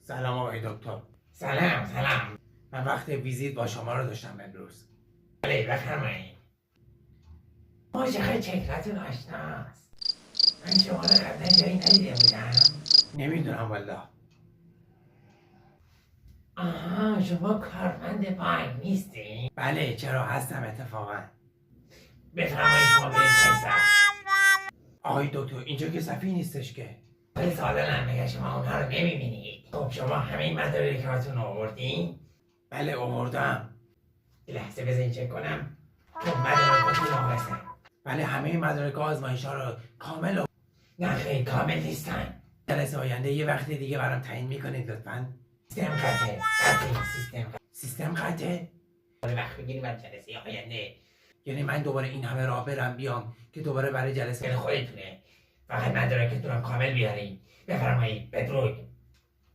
سلام آقای دکتر. سلام. من وقت ویزیت با شما رو داشتم امروز. بله بفرمایید. ما چقدر شکلتون آشناست. من شما رو قبلا جایی ندیده بودم. نمیدونم والله. آها شما کارمند بانک نیستین؟ بله چرا هستم اتفاقا. بفرمایید شما برید پایسا. آقای دکتر اینجا که صفی نیستش که. ولی سوالم مگه شما اونها رو نمیبینید؟ خب شما همه مدارکاتون آوردین؟ بله آوردم. یه لحظه بذارین چک کنم. خب مدارکاتون آوردن. بله همه مدارک آزمایش ها رو کامل نه خیلی کامل نیستن. جلسه آینده یه وقت دیگه برام تعیین میکنید لطفاً. سیستم قطعه. سیستم قطعه؟ وقت بگیریم برای جلسه آینده. یعنی من دوباره این همه راه برم بیام که دوباره برای جلسه خودتونه. فقط مدارکتون رو کامل بیارین. بفرمایید بدرود.